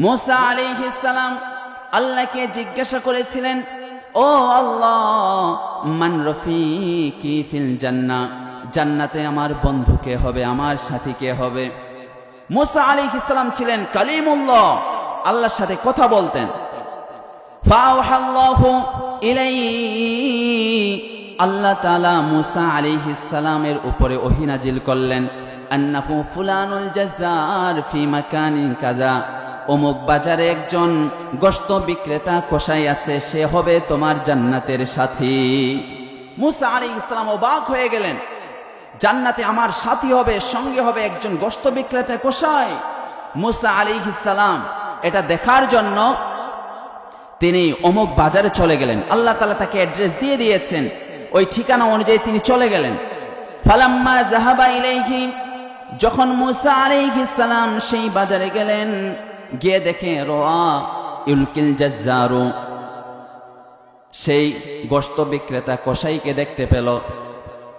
মুসা আলাইহিস সালাম আল্লাহকে জিজ্ঞাসা করেছিলেন, ও আল্লাহ, মান রফিকি ফিল জান্নাহ, জান্নাতে আমার বন্ধু কে হবে, আমার সাথী কে হবে? মুসা আলাইহিস সালাম ছিলেন কালিমুল্লাহ, আল্লাহর সাথে কথা বলতেন। ফাওহাল্লাহু ইলাইহি, আল্লাহ তাআলা মুসা আলাইহিস সালামের উপরে ওহী নাজিল করলেন, আন্নাহু ফুলানুল জাজ্জার ফি মাকানিন কাযা, অমুক বাজারে একজন গোশত বিক্রেতা কসাই আছে, সে হবে তোমার জান্নাতের সাথী। মুসা আলাইহিস সালাম অবাক হয়ে গেলেন, জান্নাতে আমার সাথী হবে, সঙ্গে হবে একজন গোশত বিক্রেতা কসাই। মুসা আলাইহিস সালাম এটা দেখার জন্য তিনি অমুক বাজারে চলে গেলেন। আল্লাহ তাআলা তাকে অ্যাড্রেস দিয়ে দিয়েছেন, ওই ঠিকানা অনুযায়ী তিনি চলে গেলেন। ফালাম্মা যাহাবা ইলাইহি, যখন মুসা আলাইহিস সালাম সেই বাজারে গেলেন, গিয়ে দেখে রাআ ইলকিল জাজ্জারু, সেই গোশত বিক্রেতা কসাইকে দেখতে পেল।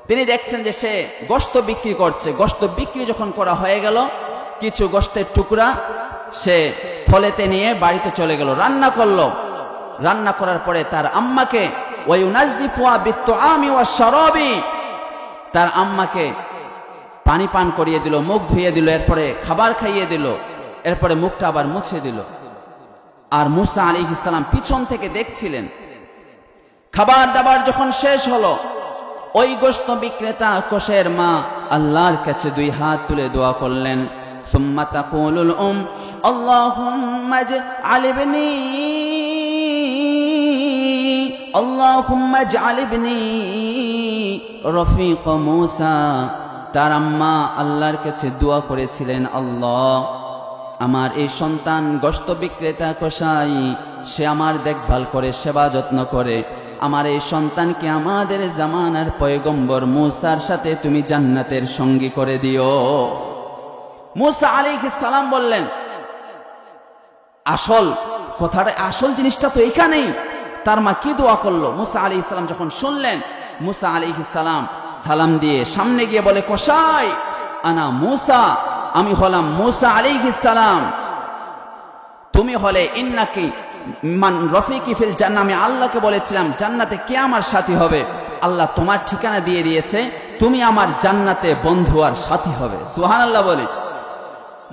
তিনি দেখছেন যে সে গোশত বিক্রি করছে। গোশত বিক্রি যখন করা হয়ে গেল, কিছু গোশতের টুকরা সে থলেতে নিয়ে বাড়িতে চলে গেল, রান্না করলো। রান্না করার পরে তার আম্মাকে ওয়ায়ুনাজ্জিফুহা বিত্তুআমি ওয়াশ-শারাবি, তার আম্মাকে পানি পান করিয়ে দিল, মুখ ধুইয়ে দিল, এরপরে খাবার খাইয়ে দিল, এরপরে মুখটা আবার মুছে দিল। আর মুসা আলাইহিস সালাম পিছন থেকে দেখছিলেন। খাবার দাবার যখন শেষ হলো, ওই গোশত বিক্রেতা কসাইয়ের মা আল্লাহর কাছে দুই হাত তুলে দোয়া করলেন, সুম্মা তাকুলুল আল্লাহুম্মা ইজআল ইবনি, আল্লাহুম্মা ইজআল ইবনি রফিক মুসা। তার আম্মা আল্লাহর কাছে দোয়া করেছিলেন, আল্লাহ, আমার এই সন্তান গোশত বিক্রেতা কসাই, সে আমার দেখভাল করে, সেবা যত্ন করে, আমার এই সন্তানকে আমাদের জামানার পয়গম্বর মুসার সাথে তুমি জান্নাতের সঙ্গী করে দিও। মুসা আলাইহিস সালাম বললেন, আসল কথাটা, আসল জিনিসটা তো এখানেই। তার মা কি দোয়া করলো? মুসা আলাইহিস সালাম যখন শুনলেন, মুসা আলাইহিস সালাম সালাম দিয়ে সামনে গিয়ে বলে, কসাই, আনা মুসা, আমি হলাম মুসা আলাইহিস সালাম, তুমি হলে ইন্নাকি মান রফিকি ফিল জান্নাহ, আমি আল্লাহকে বলেছিলাম জান্নাতে কে আমার সাথী হবে, আল্লাহ তোমার ঠিকানা দিয়ে দিয়েছে, তুমি আমার জান্নাতে বন্ধু আর সাথী হবে। সুবহানাল্লাহ বলে।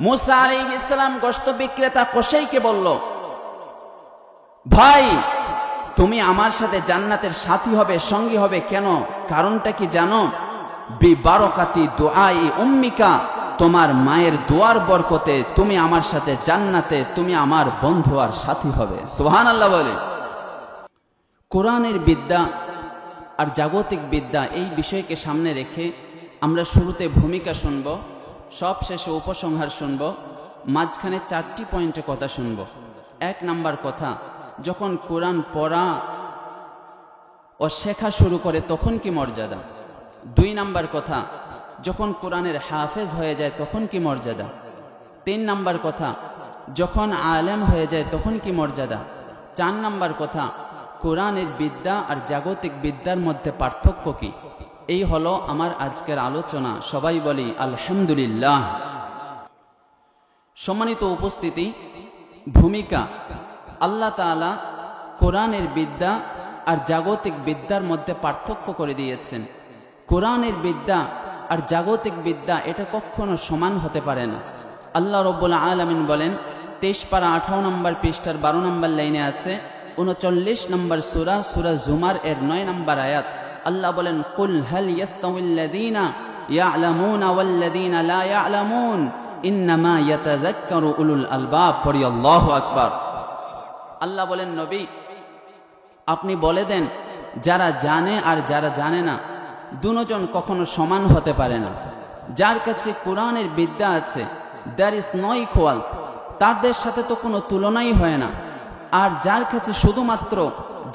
মুসা আলাইহিস সালাম গোশত বিক্রেতা কসাইকে বলল, ভাই, তুমি আমার সাথে জান্নাতের সাথী হবে, সঙ্গী হবে, কেন? কারণটা কি জানো? বিবারকাতি দুআই উম্মিকা, তোমার মায়ের দোয়ার বরকতে তুমি আমার সাথে জান্নাতে, তুমি আমার বন্ধু আর সাথী হবে। সুবহানাল্লাহ বলে। কোরআনের বিদ্যা আর জাগতিক বিদ্যা, এই বিষয়কে সামনে রেখে আমরা শুরুতে ভূমিকা শুনব, সব শেষে উপসংহার শুনব, মাঝখানে 4টি পয়েন্টে কথা শুনব। 1 নাম্বার কথা, যখন কোরআন পড়া ও শেখা শুরু করে তখন কি মর্যাদা। 2 নাম্বার কথা, যখন কোরআনের হাফেজ হয়ে যায় তখন কি মর্যাদা। 3 নাম্বার কথা, যখন আলেম হয়ে যায় তখন কি মর্যাদা। 4 নাম্বার কথা, কোরআনের বিদ্যা আর জাগতিক বিদ্যার মধ্যে পার্থক্য কি। এই হলো আমার আজকের আলোচনা। সবাই বলি আলহামদুলিল্লাহ। সম্মানিত উপস্থিতি, ভূমিকা, আল্লাহ তাআলা কোরআনের বিদ্যা আর জাগতিক বিদ্যার মধ্যে পার্থক্য করে দিয়েছেন। কোরআনের বিদ্যা আর জাগতিক বিদ্যা এটা কখনো সমান হতে পারে না। আল্লাহ রাব্বুল আলামিন বলেন, 23 পারা 18 নম্বর পৃষ্ঠার 12 নম্বর লাইনে আছে, 39 নম্বর সূরা, সূরা জুমার এর 9 নম্বর আয়াত। আল্লাহ বলেন, কুল হাল ইয়াস্তাউল্লাযীনা ইয়ালামুনা ওয়াল্লাযীনা লা ইয়ালামুন ইন্নামা ইয়াতাযাক্কারু উলুল আলবাব। পড়ি আল্লাহু আকবার। আল্লাহ বলেন, নবী, আপনি বলে দেন, যারা জানে আর যারা জানে না, দুজন কখনো সমান হতে পারে না। যার কাছে কোরআনের বিদ্যা আছে, দ্যার ইজ নো ইকুয়াল, তাদের সাথে তো কোনো তুলনাই হয় না। আর যার কাছে শুধুমাত্র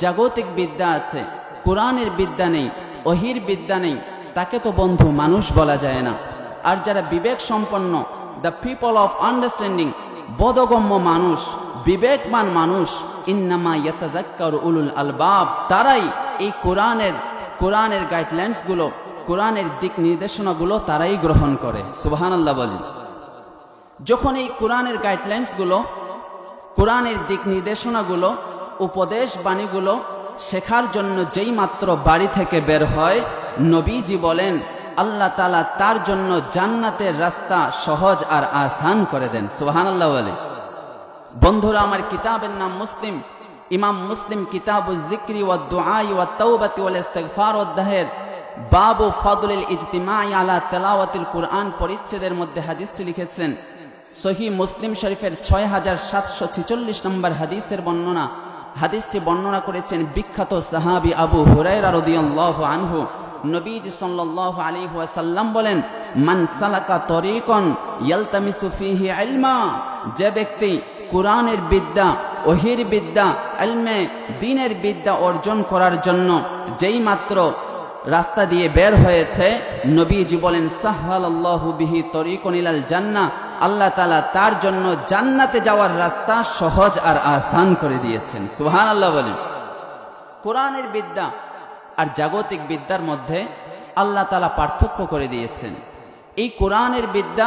জাগতিক বিদ্যা আছে, কোরআনের বিদ্যা নেই, ওহির বিদ্যা নেই, তাকে তো বন্ধু মানুষ বলা যায় না। আর যারা বিবেক সম্পন্ন, দ্য পিপল অফ আন্ডারস্ট্যান্ডিং, বোধগম্য মানুষ, বিবেকমান মানুষ, ইন্নামা ইয়াতাযাক্কারু উলুল আলবাব, তারাই এই কোরআনের গাইডলাইন্সগুলো, কোরআনের দিক নির্দেশনাগুলো তারাই গ্রহণ করে। সুবহানাল্লাহ বলি। যখন এই কোরআনের গাইডলাইন্সগুলো কোরআনের দিক নির্দেশনাগুলো, উপদেশ বাণীগুলো শেখার জন্য যেই মাত্র বাড়ি থেকে বের হয়, নবীজি বলেন আল্লাহ তাআলা তার জন্য জান্নাতের রাস্তা সহজ আর আসান করে দেন। সুবহানাল্লাহ বলে। বন্ধুরা আমার, কিতাবের নাম মুসলিম। ইমাম মুসলিম কিতাবুজ যিকরি ওয়াদ দুআই ওয়াত তাওবাতি ওয়াল ইস্তিগফার অধ্যায়ের বাবু ফাদলুল ইজতিমাই আলা তিলাওয়াতিল কুরআন পরিচ্ছেদের মধ্যে হাদিসটি লিখেছেন। সহিহ মুসলিম শরীফের 6746 নম্বর হাদিসের বর্ণনা। হাদিসটি বর্ণনা করেছেন বিখ্যাত সাহাবী আবু হুরায়রা রাদিয়াল্লাহু আনহু। নবীজি সাল্লাল্লাহু আলাইহি ওয়াসাল্লাম বলেন, মান সালাকা তরিকান ইয়ালতামিসু ফীহি ইলমা, যে ব্যক্তি কুরআনের বিদ্যা, ওহীর বিদ্যা, ইলমে দ্বীনের বিদ্যা অর্জন করার জন্য যেই মাত্র রাস্তা দিয়ে বের হয়েছে, নবীজি বলেন সাহহালাল্লাহু বিহি তরিকুন ইলাল জান্নাহ, আল্লাহ তাআলা তার জন্য জান্নাতে যাওয়ার রাস্তা সহজ আর আসান করে দিয়েছেন। সুবহানাল্লাহ বলেন। কোরআনের বিদ্যা আর জাগতিক বিদ্যার মধ্যে আল্লাহ তাআলা পার্থক্য করে দিয়েছেন। এই কোরআনের বিদ্যা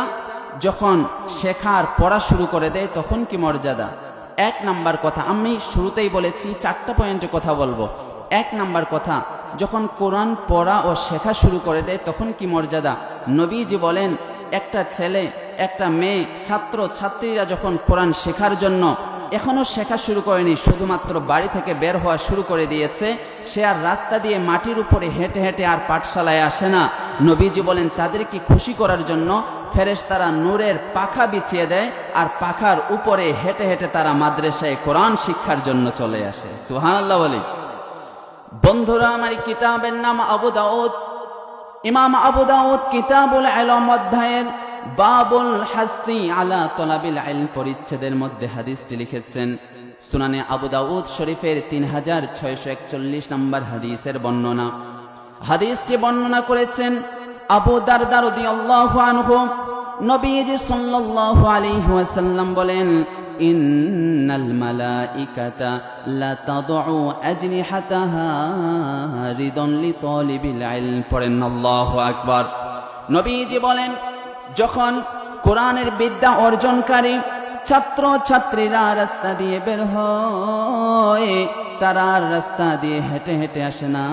যখন শেখার পড়া শুরু করে দেয় তখন কি মর্যাদা। এক নাম্বার কথা, আমি শুরুতেই বলেছি 4টা পয়েন্টে কথা বলবো। এক নাম্বার কথা, যখন কোরআন পড়া ও শেখা শুরু করে দেয় তখন কি মর্যাদা। নবীজি বলেন, একটা ছেলে, একটা মেয়ে, ছাত্র ছাত্রীরা যখন কোরআন শেখার জন্য এখনো শেখা শুরু করেনি, শুধুমাত্র বাড়ি থেকে বের হওয়া শুরু করে দিয়েছে, সে আর রাস্তা দিয়ে মাটির উপরে হেঁটে হেঁটে আর পাঠশালায় আসে না। নবীজি বলেন তাদেরকে খুশি করার জন্য ফেরেশতারা নূরের পাখা বিছিয়ে দেয়, আর পাখার উপরে হেঁটে হেঁটে তারা মাদ্রাসায় কোরআন শিক্ষার জন্য চলে আসে। সুবহানাল্লাহ বলি। বন্ধুরা আমার, কিতাবের নাম আবু দাউদ। ইমাম আবু দাউদ কিতাবুল ইলম অধ্যায়ের বাবুল হাসি আলা তলাবিল ইলম পরিচ্ছেদের মধ্যে হাদিসটি লিখেছেন। সুনানে আবু দাউদ শরীফের 3641 নম্বর হাদিসের বর্ণনা। হাদিসটি বর্ণনা করেছেন আবু দারদা রাদিয়াল্লাহু আনহু। নবীজি সাল্লাল্লাহু আলাইহি ওয়াসাল্লাম বলেন, ইন্নাল মালাইকাতা লা তাদউ আজনিহাতাহা রিদান লিতালিবিল ইলম। পড়েন আল্লাহু আকবার। নবীজি বলেন, যখন কোরআনের বিদ্যা অর্জনকারী ছাত্র ছাত্রীরা রাস্তা দিয়ে বের হয়, তারা রাস্তা দিয়ে হেঁটে হেঁটে আসে না,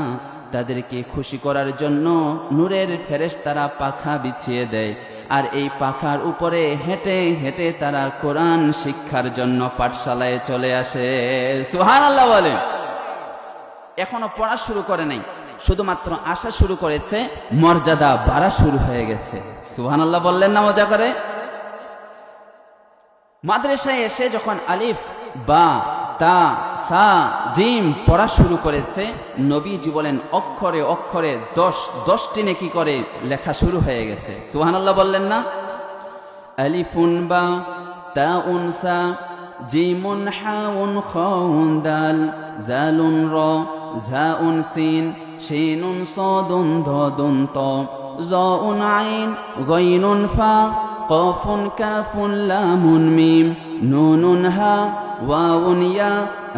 তাদেরকে খুশি করার জন্য নূরের ফেরেশতারা পাখা বিছিয়ে দেয়, আর এই পাখার উপরে হেঁটে হেঁটে তারা কোরআন শিক্ষার জন্য পাঠশালায় চলে আসে। সুবহানাল্লাহ বলে। এখনো পড়া শুরু করে নাই, শুধুমাত্র আসা শুরু করেছে, মর্যাদা বাড়া শুরু হয়ে গেছে। সুবহানাল্লাহ বললেন না মজা করে? মাদ্রাসায় এসে যখন আলিফ, বা, তা, সা, জিম পড়া শুরু করেছে, নবীজি বলেন অক্ষরে অক্ষরে 10টি নেকি করে লেখা শুরু হয়ে গেছে। সুবহানাল্লাহ বললেন না? আলিফুন বা, তাউন সা, জিমুন হাউন খাউন দাল, জালুন র, ঝাউন সিন, শিনুন সাদুন দাদুন ত, জাউন আইন, গাইনুন ফা, কাফুন কাফুন লামুন মিম, নুনুন হা, ওয়াউন ইয়া,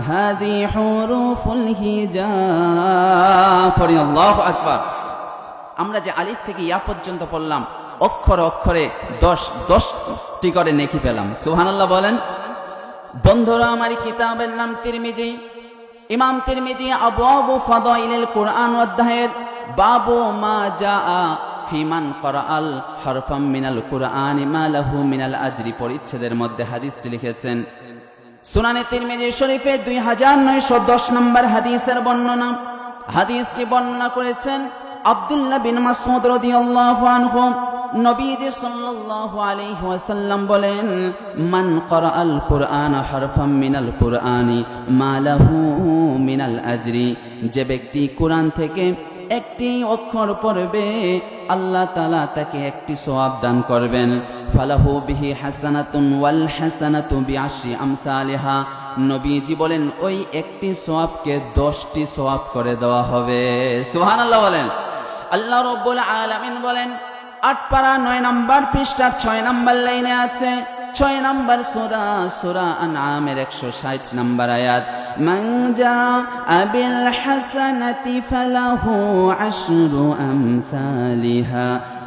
হাযি হুরুফুল হিজা। পড়ি আল্লাহু আকবার। আমরা যে আলিফ থেকে ইয়া পর্যন্ত পড়লাম, অক্ষরে অক্ষরে 10টি করে নেকি পেলাম। সুবহানাল্লাহ বলেন। বন্ধুরা আমার, কিতাবের নাম তিরমিজি। ইমাম তিরমিজি আবওয়াবু ফাদাইলিল কুরআন অধ্যায়ের বাবু মা জাআ ফিমান করাআল হরফাম মিনাল কুরআনি মা লাহু মিনাল আজরি পরিচ্ছেদের মধ্যে হাদিসটি লিখেছেন। সুনানে তিরমিজি শরীফে 2910 নম্বর হাদিসের বর্ণনা। হাদিসটি বর্ণনা করেছেন আব্দুল্লাহ বিন মাসউদ রাদিয়াল্লাহু আনহু। নবীজি সাল্লাল্লাহু আলাইহি ওয়াসাল্লাম বলেন, মান করাআল কুরআন হরফাম মিনাল কুরআনি মা লাহু মিনাল আজরি, যে ব্যক্তি কোরআন থেকে একটি অক্ষর পড়বে, আল্লাহ তাআলা তাকে একটি সওয়াব দান করবেন। ফালাহু বিহি হাসানাতুন ওয়াল হাসানাতু বিআশরি আমসালিহা। নবীজি বলেন ওই একটি সওয়াবকে 10টি সওয়াব করে দেওয়া হবে। সুবহানাল্লাহ বলেন। আল্লাহ রাব্বুল আলামিন বলেন, 8 পারা 9 নম্বর পৃষ্ঠা 6 নম্বর লাইনে আছে, 6 নম্বর সূরা আনআমের 160 নম্বর আয়াত, মান জাআ বিল হাসানাতি ফালাহু আশরু আমসালিহা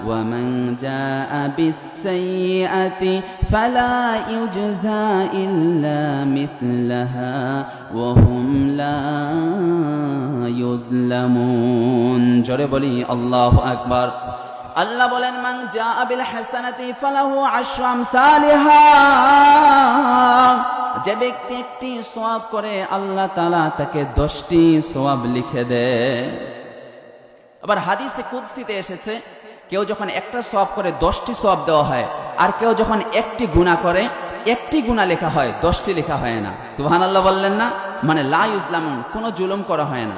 ومن جاء بالسيئة فلا يجزى إلا مثلها وهم لا يظلمون জোরে বলি আল্লাহু আকবার। আল্লাহ বলেন মান জাআ বিল হাসানাতি ফালাহু আশরু আমসালিহা, যে ব্যক্তি একটি সওয়াব করে আল্লাহ তাআলা তাকে 10টি সওয়াব লিখে দেয়। আবার হাদিসে কুদসিতে এসেছে কেউ যখন একটা সওয়াব করে 10টি সওয়াব দেওয়া হয়, আর কেউ যখন একটি গুনাহ করে একটি গুনাহ লেখা হয়, 10টি লেখা হয় না। সুবহানাল্লাহ বললেন না? মানে লা ইউজলামুন, কোনো জুলুম করা হয় না।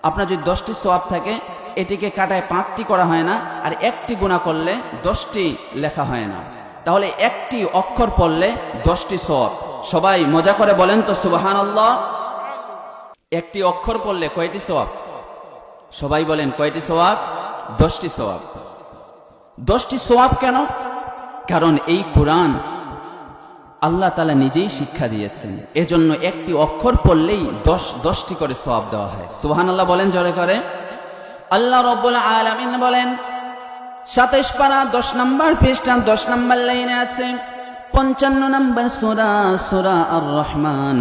আপনার যদি 10টি সওয়াব থাকে, এটিকে কাটায় 5টি করা হয় না, আর একটি গুনাহ করলে 10টি লেখা হয় না। তাহলে একটি অক্ষর পড়লে 10টি সওয়াব। সবাই মজা করে বলেন তো সুবহানাল্লাহ। একটি অক্ষর পড়লে কয়টি সওয়াব? সবাই বলেন কয়টি সওয়াব? 10টি সওয়াব। 10টি সওয়াব কেন? কারণ এই কোরআন আল্লাহ তাআলা নিজেই শিক্ষা দিয়েছেন, এজন্য একটি অক্ষর পড়লেই 10টি করে সওয়াব দেওয়া হয়। সুবহানাল্লাহ বলেন জোরে করে। আল্লাহ রাব্বুল আলামিন বলেন 27 পারা 10 নম্বর পৃষ্ঠা 10 নম্বর লাইনে আছে 55 নম্বর সূরা, সূরা আর-রহমান।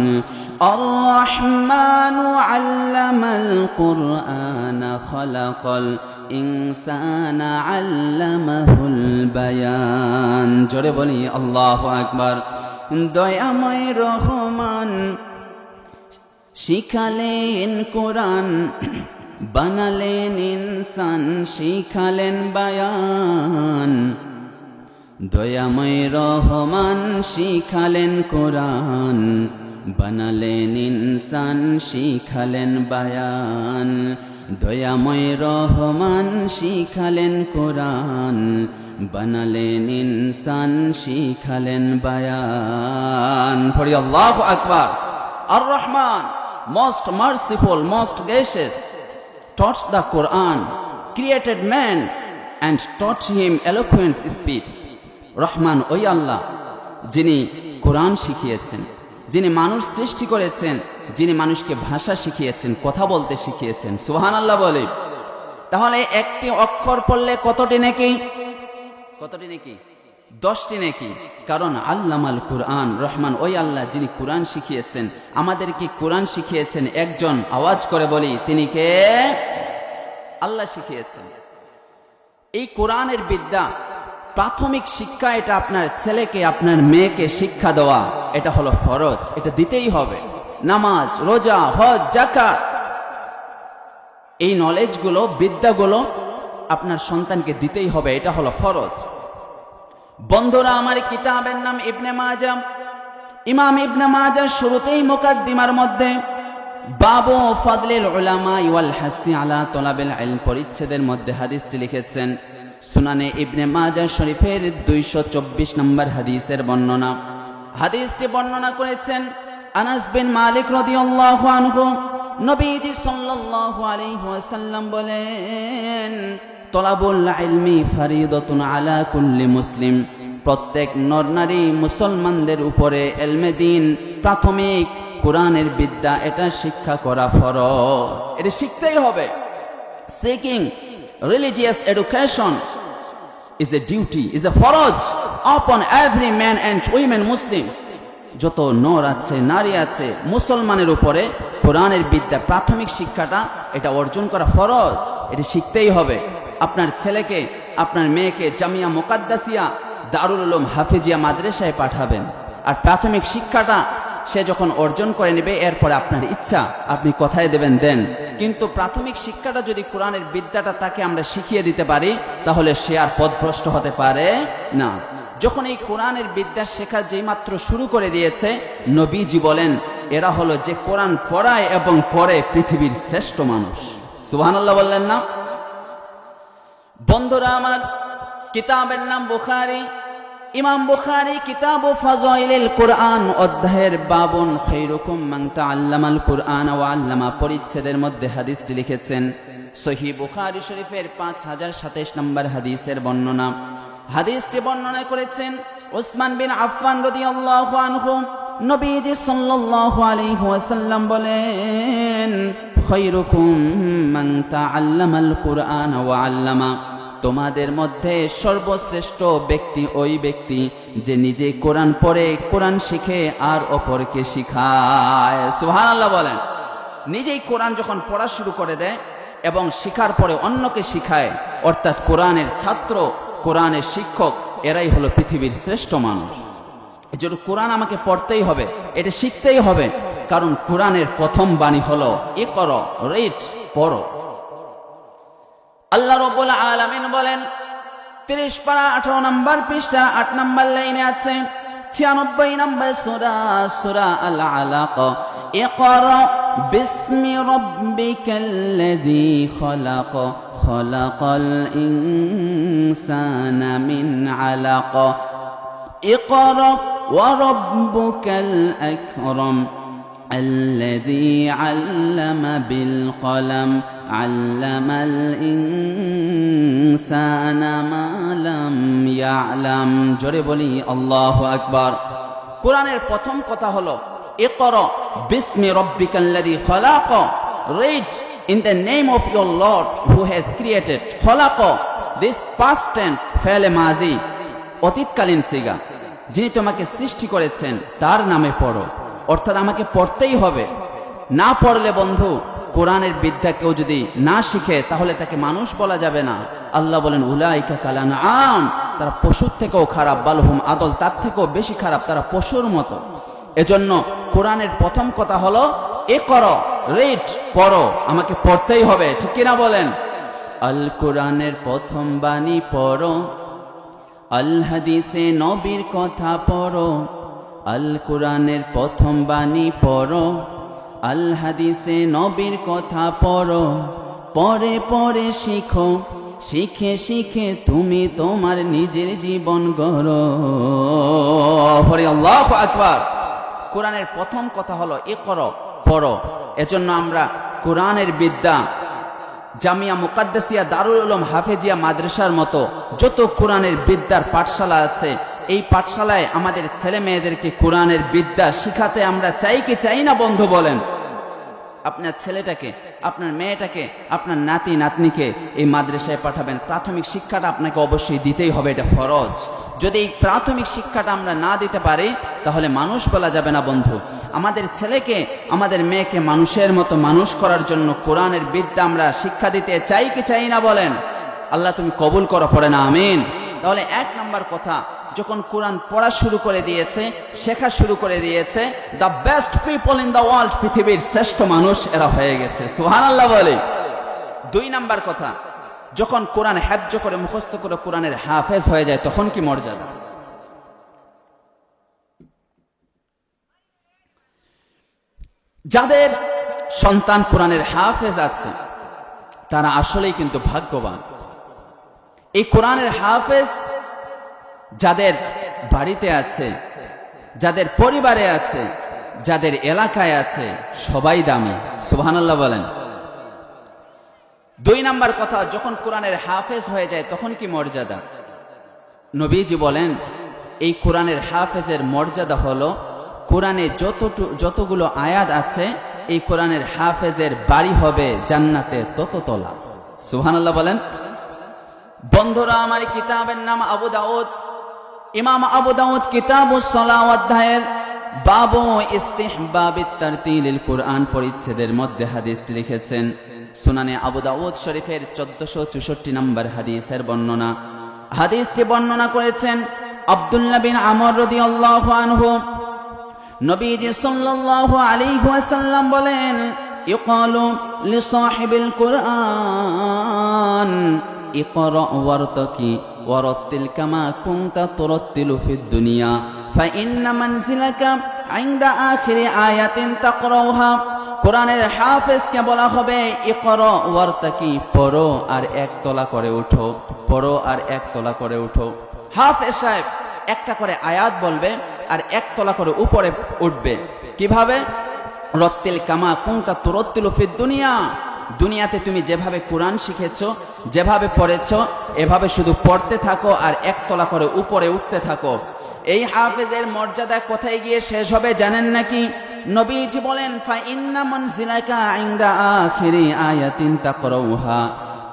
আর-রহমানু আল্লামাল কুরআনা খালাকাল ইনসানা আল্লামাহুল বায়ান। জোরে বলি আল্লাহু আকবার। দয়াময় রহমান শিখালেন কোরআন, বানালেন ইনসান শিখালেন বায়ান। দয়াময় রহমান শিখালেন কোরআন, বানালেন ইনসান শিখালেন বায়ান। দয়াময় রহমান শিখালেন কোরআন, বানালেন ইনসান শিখালেন বায়ান। পড়ি আল্লাহু আকবার। আর Rahman, most merciful, most gracious, taught the Quran, created man and taught him eloquent speech. Rahman ওই আল্লাহ যিনি কোরআন শিখিয়েছেন, যিনি মানুষ সৃষ্টি করেছেন, যিনি মানুষকে ভাষা শিখিয়েছেন, কথা বলতে শিখিয়েছেন। সুবহানাল্লাহ বলে। তাহলে একটি অক্ষর পড়লে কতটি নেকি? কতটি নেকি? 10টি নেকি। কারণ আল্লামাল কুরআন, রহমান ওই আল্লাহ যিনি কোরআন শিখিয়েছেন। আমাদেরকে কোরআন শিখিয়েছেন একজন, আওয়াজ করে বলি তিনি কে? আল্লাহ শিখিয়েছেন। এই কোরআনের বিদ্যা, প্রাথমিক শিক্ষা, এটা আপনার ছেলেকে আপনার মেয়েকে শিক্ষা দেওয়া, এটা হলো ফরজ, এটা দিতেই হবে। নামাজ, রোজা, হজ, যাকাত, এই নলেজগুলো, বিদ্যাগুলো আপনার সন্তানকে দিতেই হবে, এটা হলো ফরজ। বন্ধুরা আমার, কিতাবের নাম ইবনে মাজাহ। ইমাম ইবনে মাজাহ শুরুতেই মুকাদ্দিমার মধ্যে বাবু ফাদলিল উলামা ওয়াল হাসি আলা তলাবিল ইলম পরিচ্ছেদের মধ্যে হাদিসটি লিখেছেন। সুনানে ইবনে মাজাহ শরীফের 224 নম্বর হাদিসের বর্ণনা। হাদিসটি বর্ণনা করেছেন আনাস বিন মালিক রাদিয়াল্লাহু আনহু। নবীজি সাল্লাল্লাহু আলাইহি ওয়াসাল্লাম বলেন, তলাবুল ইলমি ফরিদাতুন আলা কুল্লি মুসলিম। প্রত্যেক নর নারী মুসলমানদের উপরে ইলমে দ্বীন, প্রাথমিক কোরআনের বিদ্যা, এটা শিক্ষা করা ফরজ, এটা শিখতেই হবে। Seeking religious education is a duty, is a ফরজ upon every man and women Muslims. যত নর আছে, নারী আছে, মুসলমানের উপরে কোরআনের বিদ্যা, প্রাথমিক শিক্ষাটা এটা অর্জন করা ফরজ, এটা শিখতেই হবে। আপনার ছেলেকে, আপনার মেয়েকে জামিয়া মুকাদ্দাসিয়া, দারুল উলুম, হাফিজিয়া মাদ্রাসায় পাঠাবেন, আর প্রাথমিক শিক্ষাটা সে যখন অর্জন করে নেবে, এরপরে আপনার ইচ্ছা, আপনি কোথায় দেবেন দেন। কিন্তু প্রাথমিক শিক্ষাটা যদি কোরআনের বিদ্যাটা তাকে আমরা শিখিয়ে দিতে পারি, তাহলে সে আর পথভ্রষ্ট হতে পারে না। যখন এই কোরআনের বিদ্যা শেখা যেই মাত্র শুরু করে দিয়েছে, নবীজি বলেন এরা হলো যে কোরআন পড়ায় এবং পড়ে পৃথিবীর শ্রেষ্ঠ মানুষ। সুবহানাল্লাহ বললেন না? বন্ধুরা আমার, কিতাবের নাম বুখারী। ইমাম বুখারী কিতাব ফাযাইলিল কুরআন অধ্যায়ের বাবুন খায়রুকুম মান তাআল্লামাল কুরআন ওয়া আল্লামা পরিচ্ছেদের মধ্যে হাদিসটি লিখেছেন। সহিহ বুখারী শরীফের 5027 নম্বর হাদিসের বর্ণনা। হাদিসটি বর্ণনা করেছেন উসমান বিন আফফান রাদিয়াল্লাহু আনহু। নবীজি সাল্লাল্লাহু আলাইহি ওয়াসাল্লাম বলেন, খায়রুকুম মান তাআল্লামাল কুরআন ওয়া আল্লামা। তোমাদের মধ্যে সর্বশ্রেষ্ঠ ব্যক্তি ওই ব্যক্তি যে নিজে কোরআন পড়ে, কোরআন শিখে আর অপরকে শিখায়। সুবহানাল্লাহ বলেন। নিজেই কোরআন যখন পড়া শুরু করে দেয় এবং শিখার পরে অন্যকে শিখায়, অর্থাৎ কোরআনের ছাত্র, কোরআনের শিক্ষক, এরাই হলো পৃথিবীর শ্রেষ্ঠ মানুষ। এজন্য কোরআন আমাকে পড়তেই হবে, এটা শিখতেই হবে, কারণ কোরআনের প্রথম বাণী হলো ইকরা, রিড, পড়ো। আল্লাহ রাব্বুল আলামিন বলেন 30 পারা 18 নম্বর পৃষ্ঠা 8 নম্বর লাইনে আছে 96 নম্বর সূরা, সূরা আল আলাক, ইকরা বিসমি রাব্বিকাল্লাযী খলাক, খলাকাল ইনসানা মিন আলাক, ইকরা ওয়া রাব্বুকাল আকরাম الذي علم بالقلم علم الإنسان ما لم يعلم। জোরে বলি আল্লাহু আকবার। কোরআনের প্রথম কথা হলো ইকরা বিসমি রাব্বিকাল্লাযী খলাক, read in the name of your Lord who has created। খলাক, this past tense, ফেলে মাজি, অতীতকালীন সিগা, যিনি তোমাকে সৃষ্টি করেছেন তার নামে পড়ো। অর্থাৎ আমাকে পড়তেই হবে, না পড়লে বন্ধু কোরআনের বিদ্যা কেউ যদি না শিখে তাহলে তাকে মানুষ বলা যাবে না। আল্লাহ বলেন উলাইকা কাল আনআম, তারা পশুর থেকেও খারাপ, বালহুম আদল, তার থেকেও বেশি খারাপ, তারা পশুর মতো। এজন্য কোরআনের প্রথম কথা হলো ইকরা, রিড, পড়ো, আমাকে পড়তেই হবে, ঠিক কিনা বলেন? আল কোরআনের প্রথম বাণী পড়ো, আল হাদিসে নবীর কথা পড়ো, আল কোরআনের প্রথম বাণী পড়ো, আল হাদিসে নবীর কথা পড়ো, পরে পরে শিখো, শিখে শিখে তুমি তোমার নিজের জীবন গড়ো। পরে আল্লাহু আকবার। কোরআনের প্রথম কথা হলো ইকরা, পড়ো। এজন্য আমরা কোরআনের বিদ্যা জামিয়া মুকাদ্দাসিয়া, দারুল উলুম, হাফেজিয়া মাদ্রাসার মতো যত কোরআনের বিদ্যার পাঠশালা আছে, এই পাঠশালায় আমাদের ছেলে মেয়েদেরকে কোরআনের বিদ্যা শিখাতে আমরা চাই কি চাই না বন্ধু বলেন? আপনার ছেলেটাকে, আপনার মেয়েটাকে, আপনার নাতি নাতনিকে এই মাদ্রাসায় পাঠাবেন, প্রাথমিক শিক্ষাটা আপনাকে অবশ্যই দিতেই হবে, এটা ফরজ। যদি এই প্রাথমিক শিক্ষাটা আমরা না দিতে পারি তাহলে মানুষ বলা যাবে না বন্ধু। আমাদের ছেলেকে, আমাদের মেয়েকে মানুষের মতো মানুষ করার জন্য কোরআনের বিদ্যা আমরা শিক্ষা দিতে চাই কি চাই না বলেন? আল্লাহ তুমি কবুল করো, পড়ে না আমিন। তাহলে 1 নম্বর কথা, যখন কোরআন পড়া শুরু করে দিয়েছে, শেখা শুরু করে দিয়েছে, the best people in the world, পৃথিবীর শ্রেষ্ঠ মানুষ এরা হয়ে গেছে। সুবহানাল্লাহ বলে। 2 নম্বর কথা, যখন কোরআন হেফজ করে, মুখস্থ করে কোরআনের হাফেজ হয়ে যায় তখন কি মর্যাদা। যাদের সন্তান কোরআনের হাফেজ আছে তারা আসলেই কিন্তু ভাগ্যবান। এই কোরআনের হাফেজ যাদের বাড়িতে আছে, যাদের পরিবারে আছে, যাদের এলাকায় আছে, সবাই দামি। সুবহানাল্লাহ বলেন। 2 নম্বর কথা, যখন কোরআনের হাফেজ হয়ে যায় তখন কি মর্যাদা। নবীজি বলেন এই কোরআনের হাফেজের মর্যাদা হলো কোরআনে যতগুলো আয়াত আছে এই কোরআনের হাফেজের বাড়ি হবে জান্নাতে তত তলা। সুবহানাল্লাহ বলেন। বন্ধুরা আমার, কিতাবের নাম আবু দাউদ, ইমাম আবু দাউদ কিতাবুস সালাহ অধ্যায়ের বাবু ইস্তিহবাবিত তারতিলিল কুরআন পরিচ্ছেদের মধ্যে হাদিসটি লিখেছেন। সুনানে আবু দাউদ শরীফের 1464 নম্বর হাদিসের বর্ণনা। হাদিসটি বর্ণনা করেছেন আব্দুল্লাহ বিন আমর রাদিয়াল্লাহু আনহু। নবীজি সাল্লাল্লাহু আলাইহি ওয়াসাল্লাম বলেন, ইকালু লিসাহিবিল কুরআন ইকরা ওয়ারতাকি ওয়ারাত্তিল কামা কুনতা তুরাত্তিলু ফিদ দুনিয়া ফাইন্না মানজিলাকা ইনদা আখিরি আয়াতিন তাকরাউহা। কোরআনের হাফেজকে বলা হবে ইকরা ওয়ারতাকি, পড়ো আর 1 তলা করে উঠো, পড়ো আর 1 তলা করে উঠো। হাফেজ সাহেব একটা করে আয়াত বলবে আর 1 তলা করে উপরে উঠবে। কিভাবে? রত্তিল কামা কুনতা তুরাত্তিলু ফিদ দুনিয়া, দুনিয়াতে তুমি যেভাবে কোরআন শিখেছো, যেভাবে পড়েছো, এভাবে শুধু পড়তে থাকো আর 1 তলা করে উপরে উঠতে থাকো। এই হাফেজের মর্যাদা কোথায় গিয়ে শেষ হবে জানেন নাকি? নবীজি বলেন, ফা ইন্না মানজিলাকা ইনদা আখিরি আয়াতিন তাকরাউহা।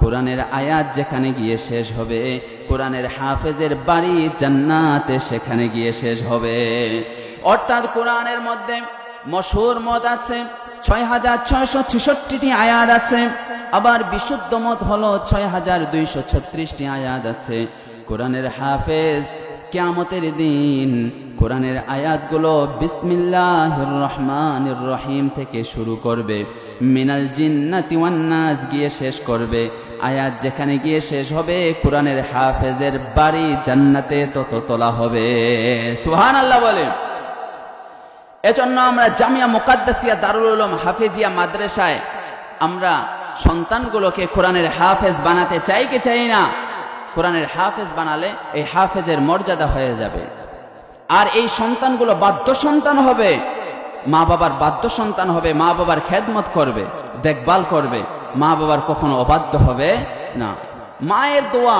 কোরআনের আয়াত যেখানে গিয়ে শেষ হবে, কোরআনের হাফেজের বাড়ি জান্নাতে সেখানে গিয়ে শেষ হবে। অর্থাৎ কোরআনের মধ্যে মশহুর মত আছে ৬৬৬৬টি আয়াত আছে, আবার বিশুদ্ধ মত হলো ৬২৩৬টি আয়াত আছে। কোরআনের হাফেজ কিয়ামতের দিন কোরআনের আয়াতগুলো বিসমিল্লাহির রহমানির রহিম থেকে শুরু করবে, মিনাল জিন্নাতি ওয়ান নাস গিয়ে শেষ করবে। আয়াত যেখানে গিয়ে শেষ হবে, কোরআনের হাফেজের বাড়ি জান্নাতে তত তোলা হবে। সুবহানাল্লাহ বলে। এজন্য আমরা জামিয়া মুকাদ্দাসিয়া দারুল উলুম হাফেজিয়া মাদ্রাসায় আমরা সন্তানগুলোকে কোরআনের হাফেজ বানাতে চাই কি চাই না? কোরআনের হাফেজ বানালে এই হাফেজের মর্যাদা হয়ে যাবে। আর এই সন্তানগুলো বাধ্য সন্তান হবে, মা বাবার বাধ্য সন্তান হবে, মা বাবার খেদমত করবে, দেখভাল করবে, মা বাবার কখনো অবাধ্য হবে না। মায়ের দোয়া,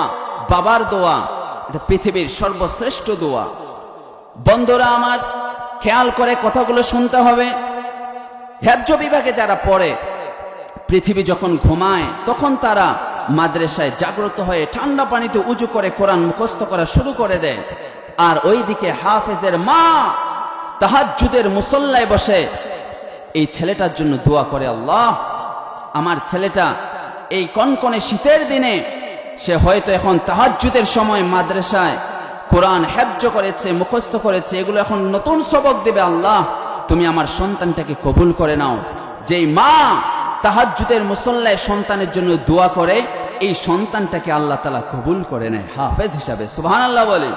বাবার দোয়া, এটা পৃথিবীর সর্বশ্রেষ্ঠ দোয়া। বন্ধুরা আমার, খেয়াল করে কথাগুলো শুনতে হবে। হেফজ বিভাগে যারা পড়ে, পৃথিবী যখন ঘুমায় তখন তারা মাদ্রাসায় জাগ্রত হয়ে ঠান্ডা পানিতে উজু করে কোরআন মুখস্থ করা শুরু করে দেয়। আর ওইদিকে হাফেজের মা তাহাজ্জুদের মুসল্লায় বসে এই ছেলেটার জন্য দোয়া করে, আল্লাহ আমার ছেলেটা এই কনকনে শীতের দিনে সে হয়তো এখন তাহাজ্জুদের সময় মাদ্রাসায় কোরআন হেফজ করেছে, মুখস্থ করেছে, এগুলো এখন নতুন সবক দেবে, আল্লাহ তুমি আমার সন্তানটাকে কবুল করে নাও। যেই মা তাহাজ্জুদের মুসল্লায় সন্তানের জন্য দোয়া করে, এই সন্তানটাকে আল্লাহ তাআলা কবুল করে নেয় হাফেজ হিসাবে। সুবহানাল্লাহ বলে।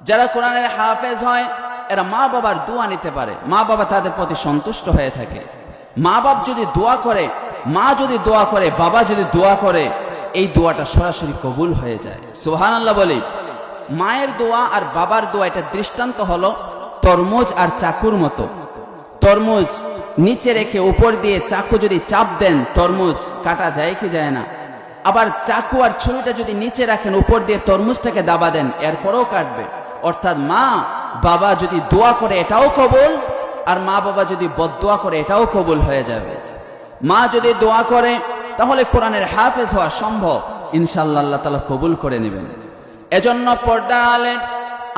যারা কোরআনের হাফেজ হয় এরা মা বাবার দোয়া নিতে পারে, মা বাবা তাদের প্রতি সন্তুষ্ট হয়ে থাকে। মা বাপ যদি দোয়া করে, মা যদি দোয়া করে, বাবা যদি দোয়া করে, এই দোয়াটা সরাসরি কবুল হয়ে যায়। সুবহানাল্লাহ বলে। মায়ের দোয়া আর বাবার দোয়া, এটা দৃষ্টান্ত হলো তরমুজ আর চাকুর মতো। তরমুজ নিচে রেখে উপর দিয়ে চাকু যদি চাপ দেন, তরমুজ কাটা যায় কি যায় না? আবার চাকু আর ছুরিটা যদি নিচে রাখেন, উপর দিয়ে তরমুজটাকে দাবা দেন, এরপরেও কাটবে। অর্থাৎ মা বাবা যদি দোয়া করে এটাও কবুল, আর মা বাবা যদি বদদোয়া করে এটাও কবুল হয়ে যাবে। মা যদি দোয়া করে তাহলে কোরআনের হাফেজ হওয়া সম্ভব, ইনশাআল্লাহ আল্লাহ তাআলা কবুল করে নেবেন। এজন্য পর্দা আলেন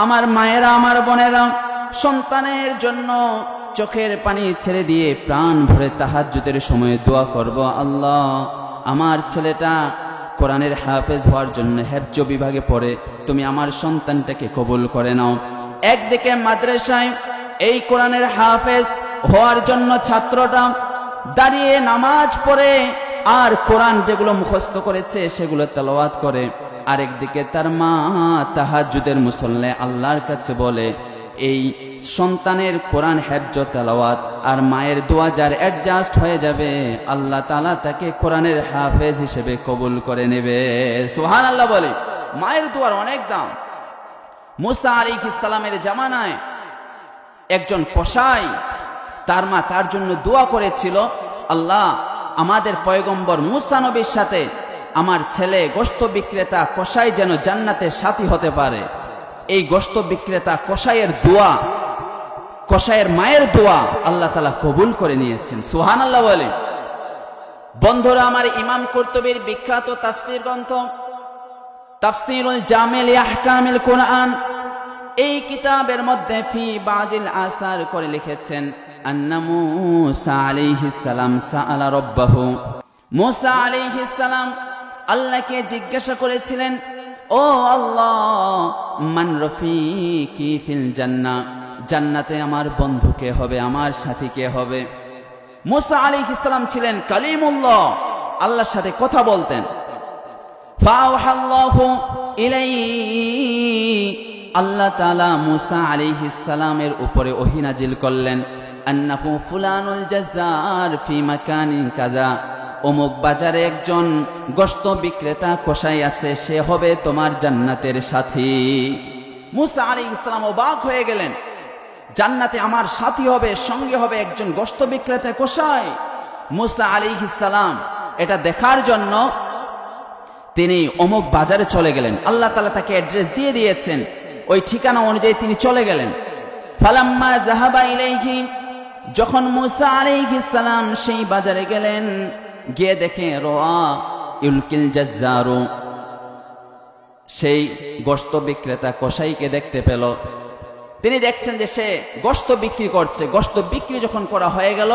আমার মায়েরা, আমার বোনেরা, সন্তানের জন্য চোখের পানি ছেড়ে দিয়ে প্রাণ ভরে তাহাজ্জুদের সময় দোয়া করব, আল্লাহ আমার ছেলেটা কোরআনের হাফেজ হওয়ার জন্য হেফজ বিভাগে পড়ে, তুমি আমার সন্তানটাকে কবুল করে নাও। একদিকে মাদ্রাসায় এই কোরআনের হাফেজ হওয়ার জন্য ছাত্রটা দাঁড়িয়ে নামাজ পড়ে আর কোরআন যেগুলো মুখস্থ করেছে সেগুলো তেলাওয়াত করে, আরেকদিকে তার মা তাহাজ্জুদের মুসল্লায় আল্লাহর কাছে বলে, এই সন্তানের কোরআন হেফজ তেলাওয়াত আর মায়ের দোয়া যার অ্যাডজাস্ট হয়ে যাবে, আল্লাহ তাআলা তাকে কোরআনের হাফেজ হিসেবে কবুল করে নেবে। সুবহানাল্লাহ বলে। মায়ের দোয়ার অনেক দাম। মুসা আলাইহিস সালামের জামানায় একজন কসাই, তার মা তার জন্য দোয়া করেছিল, আল্লাহ আমাদের পয়গম্বর মুসা নবীর সাথে আমার ছেলে গোশত বিক্রেতা কসাই যেন জান্নাতের সাথী হতে পারে। এই গোশত বিক্রেতা কসাইয়ের দোয়া, কসাইয়ের মায়ের দোয়া আল্লাহ তাআলা কবুল করে নিয়েছেন। সুবহানাল্লাহ বলে। বন্ধুরা আমার, ইমাম কুরতুবীর বিখ্যাত তাফসীর গ্রন্থ তাফসীরুল জামি' লি আহকামিল কুরআন, এই কিতাবের মধ্যে ফি বাজিল আসার করে লিখেছেন, আন্না মুসা আলাইহিস সালাম সাআলা রাব্বাহু, মুসা আলাইহিস সালাম আল্লাহকে জিজ্ঞাসা করেছিলেন, ও আল্লাহ মান রফিকি ফিল জান্নাহ, জান্নাতে আমার বন্ধু কে হবে, আমার সাথী কে হবে? মুসা আলাইহিস সালাম ছিলেন কালিমুল্লাহ, আল্লাহর সাথে কথা বলতেন। ফাওহাল্লাহু ইলাইহি, আল্লাহ তাআলা মুসা আলাইহিস সালামের উপরে ওহী নাজিল করলেন, আন্নাহু ফুলানুল জাজ্জার ফি মাকানিন কাযা, অমুক বাজারে একজন গোশত বিক্রেতা কসাই আছে, সে হবে তোমার জান্নাতের সাথী। মুসা আলাইহিস সালাম অবাক হয়ে গেলেন, জান্নাতে আমার সাথী হবে, সঙ্গে হবে একজন গোশত বিক্রেতা কসাই। মুসা আলাইহিস সালাম এটা দেখার জন্য তিনি অমুক বাজারে চলে গেলেন। আল্লাহ তাআলা তাকে অ্যাড্রেস দিয়ে দিয়েছেন, ওই ঠিকানা অনুযায়ী তিনি চলে গেলেন। ফালাম্মা যাহাবা ইলাইহি, যখন মুসা আলাইহিস সালাম সেই বাজারে গেলেন, গিয়ে দেখে রোয়া ইউলকিল জাজ্জারু, সেই গোশত বিক্রেতা কসাইকে দেখতে পেল। তিনি দেখছেন যে সে গোশত বিক্রি করছে। গোশত বিক্রি যখন করা হয়ে গেল,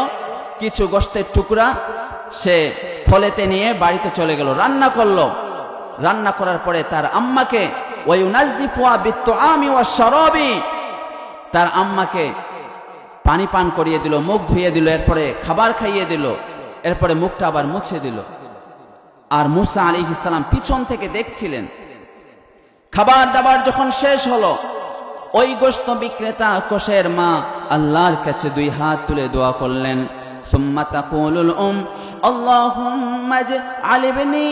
কিছু গোশতের টুকরা সে থলেতে নিয়ে বাড়িতে চলে গেল, রান্না করলো। রান্না করার পরে তার আম্মাকে ওয়ায়ুনাজ্জিফুহা বিত্তুআমি ওয়াশ-শারাবি, তার আম্মাকে পানি পান করিয়ে দিল, মুখ ধুইয়ে দিল, এরপরে খাবার খাইয়ে দিল, এরপরে মুখটা আবার মুছে দিল। আর মূসা আলাইহিস সালাম পিছন থেকে দেখছিলেন। খাবার দাবার যখন শেষ হলো, ওই গোশত বিক্রেতা কষের মা আল্লাহর কাছে দুই হাত তুলে দোয়া করলেন। সুম্মা তাকুলুল আল্লাহুম্মা ইজআল ইবনি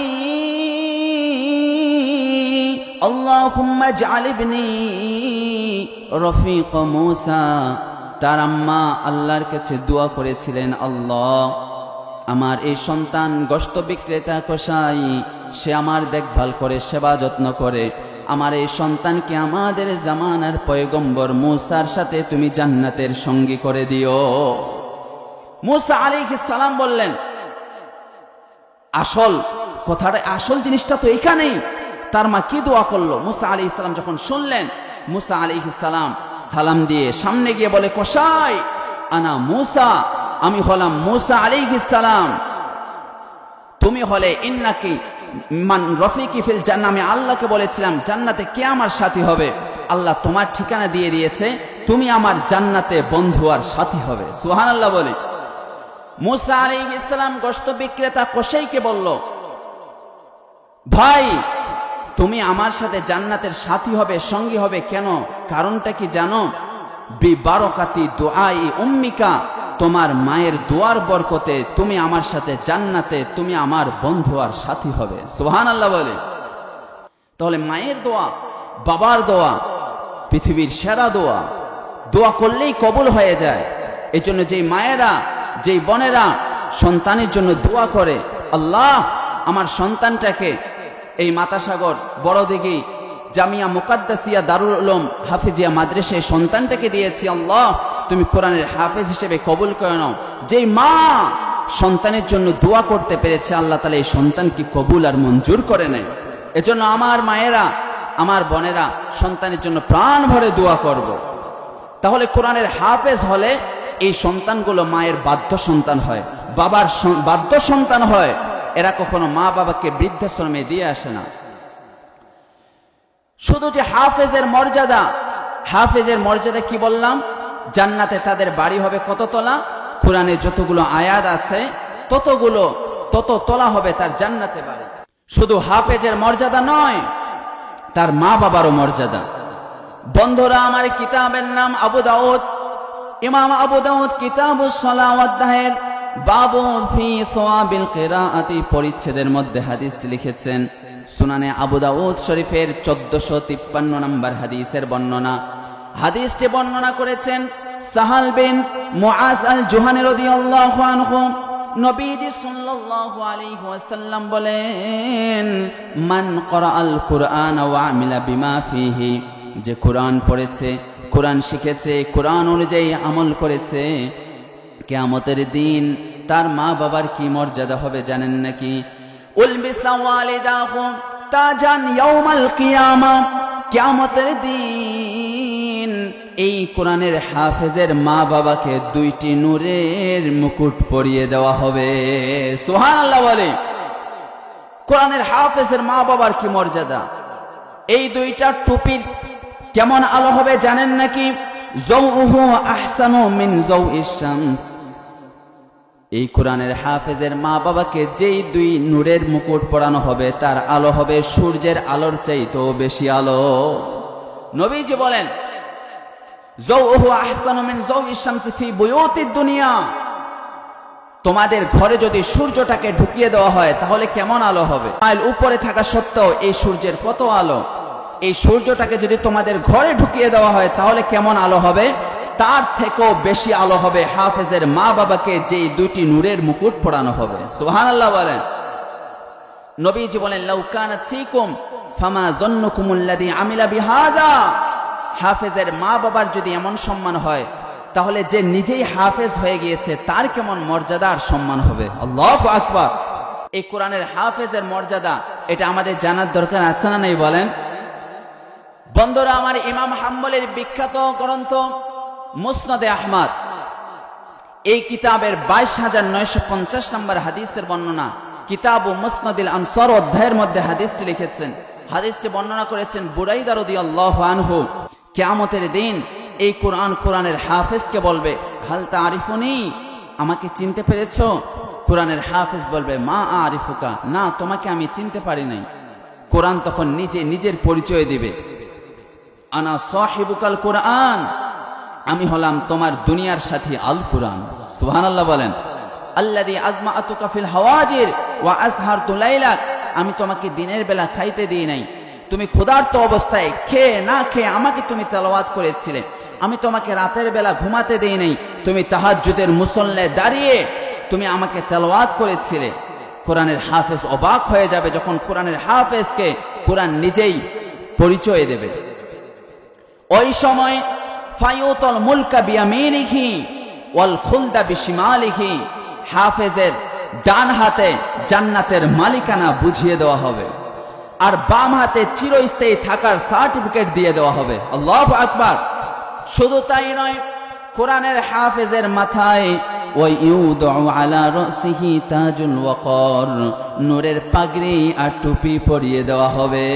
আল্লাহুম্মা ইজআল ইবনি রফিক মূসা। তার আম্মা আল্লাহর কাছে দোয়া করেছিলেন, আল্লাহ, আমার এই সন্তান গোশত বিক্রেতা কসাই, সে আমার দেখভাল করে, সেবা যত্ন করে। আমার এই সন্তানকে আমাদের জামানার পয়গম্বর মূসার সাথে তুমি জান্নাতের সঙ্গী করে দিও। মূসা আলাইহিস সালাম বললেন, আসল কথাটা, আসল জিনিসটা তো এখানেই। তার মা কি দোয়া করলো? মূসা আলাইহিস সালাম যখন শুনলেন, মূসা আলাইহিস সালাম সালাম দিয়ে সামনে গিয়ে বলে, কসাই, আনা মূসা, আমি হলাম মূসা আলাইহিস সালাম। তুমি হলে ইন্নাকি মান রফিকি ফিল জান্নাহ, আমি আল্লাহকে বলেছিলাম জান্নাতে কে আমার সাথী হবে। আল্লাহ তোমার ঠিকানা দিয়ে দিয়েছে, তুমি আমার জান্নাতে বন্ধু আর সাথী হবে। সুবহানাল্লাহ বলে মূসা আলাইহিস সালাম গোশত বিক্রেতা কসাইকে বলল, ভাই, তুমি আমার সাথে জান্নাতের সাথী হবে, সঙ্গী হবে। কেন? কারণটা কি জানো? বিবারকাতি দুআই উম্মিকা, তোমার মায়ের দোয়ার বরকতে তুমি আমার সাথে জান্নাতে, তুমি আমার বন্ধু আর সাথী হবে। সুবহানাল্লাহ বলে। তাহলে মায়ের দোয়া, বাবার দোয়া পৃথিবীর সেরা দোয়া। দোয়া করলেই কবুল হয়ে যায়। এই জন্য যেই মায়েরা, যেই বোনেরা সন্তানের জন্য দোয়া করে, আল্লাহ, আমার সন্তানটাকে এই মাতাসাগর বড়দিঘি জামিয়া মুকাদ্দাসিয়া দারুল উলুম হাফিজিয়া মাদ্রাসায় সন্তানটাকে দিয়েছি, আল্লাহ, তুমি কোরআনের হাফেজ হিসেবে কবুল করে নাও। যেই মা সন্তানের জন্য দোয়া করতে পেরেছে, আল্লাহ তাআলা এই সন্তানকে কবুল আর মঞ্জুর করে নেয়। এজন্য আমার মায়েরা, আমার বোনেরা সন্তানের জন্য প্রাণ ভরে দোয়া করব। তাহলে কোরআনের হাফেজ হলে এই সন্তানগুলো মায়ের বাধ্য সন্তান হয়, বাবার বাধ্য সন্তান হয়। এরা কখনো মা বাবাকে বৃদ্ধাশ্রমে দিয়ে আসে না। শুধু যে হাফেজের মর্যাদা, হাফেজের মর্যাদা কি বললাম? জান্নাতে তাদের বাড়ি হবে কত তলা? কোরআনে যতগুলো আয়াত আছে তত তলা হবে তার জান্নাতে বাড়ি। শুধু হাফেজের মর্যাদা নয়, তার মা বাবারও মর্যাদা। বন্ধুরা, আমার কিতাবের নাম আবু দাউদ, ইমাম আবু দাউদ কিতাবুস সালাহ অধ্যায়ের বাবু ফি সওয়াবিল কিরাআতি পরিচ্ছেদের মধ্যে হাদিসটি লিখেছেন। সুনানে আবু দাউদ শরীফের 1453 নম্বর হাদিসের বর্ণনা। হাদিসটি বর্ণনা করেছেন সাহাল বিন মুআজ আল জুহানী রাদিয়াল্লাহু আনহু। নবীজি সাল্লাল্লাহু আলাইহি ওয়াসাল্লাম বলেন, মান ক্বরাআল কুরআন ওয়া আমিলা বিমা ফিহি, যে কোরআন পড়েছে, কোরআন শিখেছে, কোরআন অনুযায়ী আমল করেছে, কিয়ামতের দিন তার মা বাবার কি মর্যাদা হবে জানেন নাকি? উলবিসা ওয়ালিদাহু তাজান ইয়াউমাল কিয়ামা, কিয়ামতের দিন এই কোরআনের হাফেজের মা বাবাকে দুইটি নূরের মুকুট পরিয়ে দেওয়া হবে। সুবহানাল্লাহ বলে। কোরআনের হাফেজের মা বাবার কি মর্যাদা! এই দুইটা টুপির কেমন আলো হবে জানেন নাকি? যাউহু আহসানু মিন যাউইশ শামস। এই কোরআনের হাফেজের মা বাবাকে যেই দুই নূরের মুকুট পরানো হবে, তার আলো হবে সূর্যের আলোর চাইতেও বেশি আলো। নবীজি বলেন, যাউহু আহসানু মিন যাউইশ শামস ফি বুয়ুতিদ দুনিয়া। তোমাদের ঘরে যদি সূর্যটাকে ঢুকিয়ে দেওয়া হয় তাহলে কেমন আলো হবে? মাইল উপরে থাকা সত্ত্বেও এই সূর্যের কত আলো। এই সূর্যটাকে যদি তোমাদের ঘরে ঢুকিয়ে দেওয়া হয় তাহলে কেমন আলো হবে? তার থেকেও বেশি আলো হবে হাফেজের মা বাবাকে যেই দুইটি নূরের মুকুট পরানো হবে। সুবহানাল্লাহ বলেন। নবীজি বলেন, লাউ কানাত ফীকুম ফামা যান্নুকুমুল্লাযী আমিলা বিহাযা। হাফেজের মা বাবার যদি এমন সম্মান হয়, তাহলে যে নিজেই হাফেজ হয়ে গিয়েছে তার কেমন মর্যাদা আর সম্মান হবে। আল্লাহু আকবার। এই কোরআনের হাফেজের মর্যাদা এটা আমাদের জানার দরকার আছে না নাই বলেন? বন্ধুরা আমার, ইমাম হাম্বলের বিখ্যাত গ্রন্থ মুসনাদে আহমদ, এই কিতাবের 22,950 নম্বর হাদিসের বর্ণনা, কিতাবু মুসনাদিল আনসার অধ্যায়ের মধ্যে হাদিসটি লিখেছেন। হাদিসটি বর্ণনা করেছেন বুরাইদা রাদিয়াল্লাহু আনহু। কিয়ামতের দিন এই কোরআনের হাফেজকে বলবে, হাল তারিফুনি, আমাকে চিনতে পেরেছো? কোরআনের হাফেজ বলবে, মা আরিফুকা, না তোমাকে আমি চিনতে পারি নাই। কোরআন তখন নিজের পরিচয় দিবে, আনা সাহিবুকাল কোরআন, আমি হলাম তোমার দুনিয়ার সাথী আল কোরআন। সুবহানাল্লাহ বলেন। আল্লাযী আজমাআতুকা ফিল হাওয়াজির ওয়া আসহারতু লাইলাক, আমি তোমাকে দিনের বেলা খাইতে দিই নাই, তুমি ক্ষুধার্ত অবস্থায় খেয়ে না খেয়ে আমাকে তুমি তেলাওয়াত করেছিলে। আমি তোমাকে রাতের বেলা ঘুমাতে দেই নাই, তুমি তাহাজ্জুদের মুসল্লায় দাঁড়িয়ে তুমি আমাকে তেলাওয়াত করেছিলে। কোরআনের হাফেজ অবাক হয়ে যাবে যখন কোরআনের হাফেজকে কোরআন নিজেই পরিচয় দেবে। ওই সময় ফায়ুতুল মুলকা বিয়ামিনিহি ওয়াল খুলদা বিশিমালিহি, হাফেজের ডান হাতে জান্নাতের মালিকানা বুঝিয়ে দেওয়া হবে, আর বাম হাতে চিরস্থায়ী থাকার সার্টিফিকেট দিয়ে দেওয়া হবে। আল্লাহু আকবার। শুধু তাই নয়, কোরআনের হাফেজের মাথায় ওই ইউদউ আলা রাসিহি তাজুল ওয়াকার, নূরের পাগড়ি আর টুপি পরিয়ে দেওয়া হবে।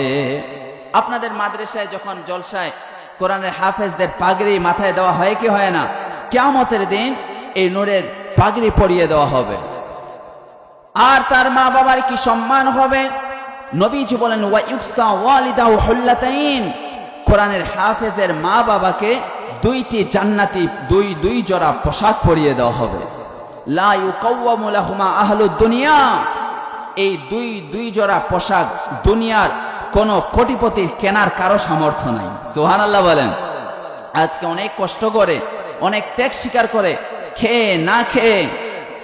আপনাদের মাদ্রাসায় যখন জলসায় কোরআনের হাফেজদের পাগড়ি মাথায় দেওয়া হয় কি হয় না? কিয়ামতের দিন এই নূরের পাগড়ি পরিয়ে দেওয়া হবে। আর তার মা বাবার কি সম্মান হবে! নবীজি বলেন, ওয়া ইউসা ওয়ালিদাহু হুল্লাতাইন, কোরআনের হাফেজের মা বাবাকে দুইটি জান্নাতি দুই জোড়া পোশাক পরিয়ে দেওয়া হবে। লা ইউকাওয়ামু লাহুমা আহলুদ দুনিয়া, এই দুই জোড়া পোশাক দুনিয়ার কোন কোটিপতির কেনার কারো সামর্থ্য নাই। সুবহানাল্লাহ বলেন। আজকে অনেক কষ্ট করে, অনেক ত্যাগ স্বীকার করে, খেয়ে না খেয়ে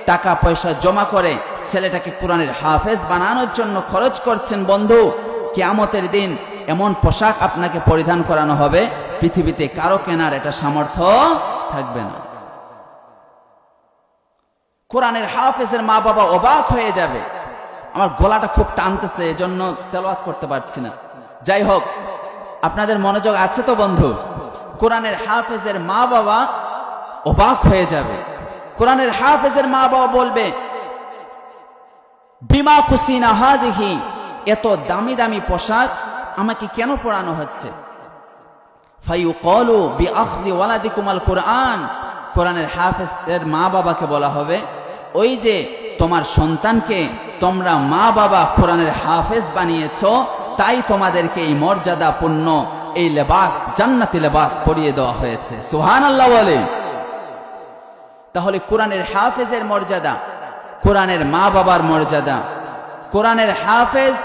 টাকা পয়সা জমা করে ছেলেটাকে কোরআনের হাফেজ বানানোর জন্য খরচ করছেন। বন্ধু, কিয়ামতের দিন এমন পোশাক আপনাকে পরিধান করানো হবে, পৃথিবীতে কারো কেনার এটা সামর্থ্য থাকবে না। কোরআনের হাফেজের মা বাবা অবাক হয়ে যাবে। আমার গলাটা খুব টানতেছে, এজন্য তেলাওয়াত করতে পারছি না। যাই হোক, আপনাদের মনোযোগ আছে তো বন্ধু? কোরআনের হাফেজের মা বাবা অবাক হয়ে যাবে। কোরআনের হাফেজের মা বাবা বলবে, বিমা কুসিনা হাদিহি, এত দামি দামি পোশাক আমাকে কেন পরানো হচ্ছে? ফায়ুকালু বিআখযি ওয়ালাদিকুমাল কুরআন, কোরআনের হাফেজের মা বাবাকে বলা হবে, ওই যে তোমার সন্তানকে তোমরা মা বাবা কোরআনের হাফেজ বানিয়েছো, তাই তোমাদেরকে এই মর্যাদাপূর্ণ এই লেবাস, জান্নাতি লেবাস পরিয়ে দেওয়া হয়েছে। সুবহানাল্লাহ বলে। তাহলে কোরআনের হাফেজের মর্যাদা, কোরআনের মা বাবার মর্যাদা, কোরআনের হাফেজ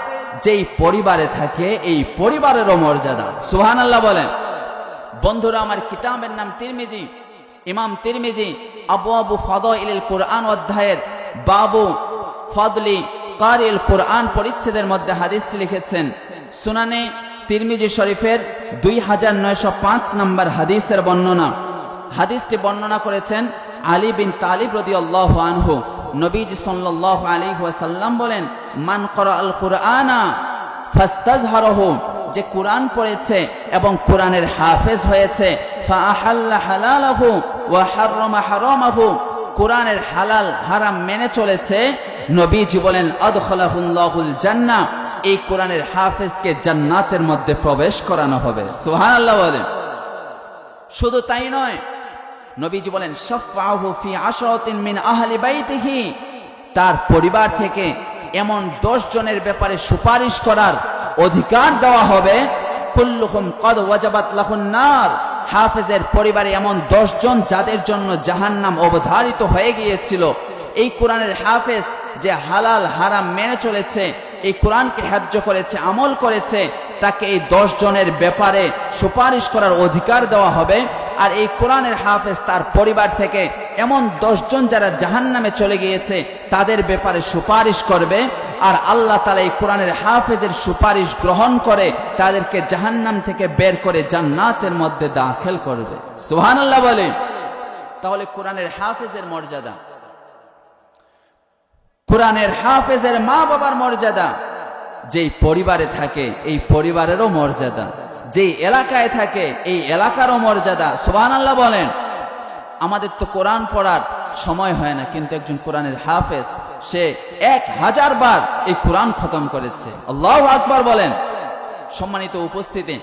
যেই পরিবারে থাকে এই পরিবারেরও মর্যাদা। সুবহানাল্লাহ বলেন। বন্ধুরা আমার, কিতাবের নাম তিরমিজি। ইমাম তিরমিজি আবওয়াবু ফাদাইলিল কুরআন অধ্যায়ের বাবু ফাদলি কারিল কুরআন পরিচ্ছেদের মধ্যে হাদিসটি লিখেছেন। সুনানে তিরমিজি শরীফের 2905 নম্বর হাদিসের বর্ণনা। হাদিসটি বর্ণনা করেছেন আলী বিন তালিব রাদিয়াল্লাহু আনহু। নবীজি সাল্লাল্লাহু আলাইহি ওয়াসাল্লাম বলেন, মান ক্বরাআল কুরআনা ফাস্তাজহারাহু, যে কোরআন পড়েছে এবং কোরআনের হাফেজ হয়েছে, ফাআহাল্লা হালালাহু ওয়া হাররামা হারামাহু, কোরআনের হালাল হারাম মেনে চলেছে, নবীজি বলেন আদখালাহুল্লাহুল জান্নাহ, এই কোরআনের হাফেজকে জান্নাতের মধ্যে প্রবেশ করানো হবে। সুবহানাল্লাহ বলেন। শুধু তাই নয়, নবীজি বলেন শাফাহু ফি আশরাতিন মিন আহলি বাইতিহি, তার পরিবার থেকে এমন 10 জনের ব্যাপারে সুপারিশ করার অধিকার দেওয়া হবে, কুল্লুহুম ক্বাদ ওয়াজাবাত লাহুন নার, হাফেজের পরিবারে এমন 10 জন যাদের জন্য জাহান্নাম অবধারিত হয়ে গিয়েছিল, এই কোরআনের হাফেজ যে হালাল হারাম মেনে চলেছে, এই কোরআনকে হেফজ করেছে, আমল করেছে, তাকে এই 10 জনের ব্যাপারে সুপারিশ করার অধিকার দেওয়া হবে। আর এই কোরআনের হাফেজ তার পরিবার থেকে এমন 10 জন যারা জাহান্নামে চলে গিয়েছে তাদের ব্যাপারে সুপারিশ করবে, আর আল্লাহ তাআলা এই কোরআনের হাফেজের সুপারিশ গ্রহণ করে তাদেরকে জাহান্নাম থেকে বের করে জান্নাতের মধ্যে দাখিল করবে। সুবহানাল্লাহ বলে। তাহলে কোরআনের হাফেজের মর্যাদা, কোরআনের হাফেজের মা বাবার মর্যাদা যেই পরিবারে থাকে এই পরিবারেরও মর্যাদা, যেই এলাকায় থাকে এই এলাকারও মর্যাদা। সুবহানাল্লাহ বলেন। আমাদের তো কোরআন পড়ার সময় হয় না, কিন্তু একজন কোরআনের হাফেজ সে 1000 বার এই কোরআন খতম করেছে। আল্লাহু আকবার বলেন। সম্মানিত উপস্থিতি,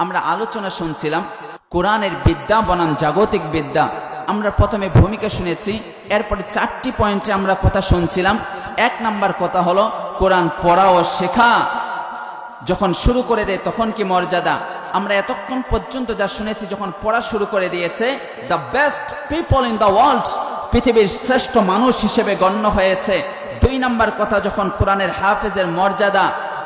আমরা আলোচনা শুনছিলাম কোরআনের বিদ্যা বনাম জাগতিক বিদ্যা। আমরা প্রথমে ভূমিকা শুনেছি, এরপরে 4টি পয়েন্টে আমরা কথা শুনছিলাম। 1 নাম্বার কথা হলো কোরআন পড়া ও শেখা যখন শুরু করে দেয় তখন কি মর্যাদা। আমরা এতক্ষণ পর্যন্ত যা শুনেছি, যখন পড়া শুরু করে দিয়েছে, the best people in the world, পৃথিবীর শ্রেষ্ঠ মানুষ হিসেবে গণ্য হয়েছে। 2 নাম্বার কথা, যখন কোরআনের হাফেজের মর্যাদা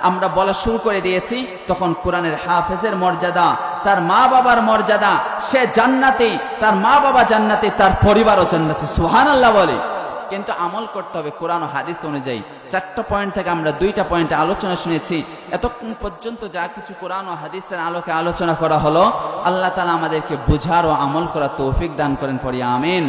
আমরা বলা শুরু করে দিয়েছি, তখন কোরআনের হাফেজের মর্যাদা, তার মা বাবার মর্যাদা, সে জান্নাতি, তার মা বাবা জান্নাতি, তার পরিবারও জান্নাতি। সুবহানাল্লাহ বলে। কিন্তু আমল করতে হবে কোরআন ও হাদিস অনুযায়ী। 4টা পয়েন্ট থেকে আমরা 2টা পয়েন্টে আলোচনা শুনেছি। এতক্ষণ পর্যন্ত যা কিছু কোরআন ও হাদিসের আলোকে আলোচনা করা হলো, আল্লাহ তাআলা আমাদেরকে বুঝার ও আমল করার তৌফিক দান করেন, পড়ি আমিন।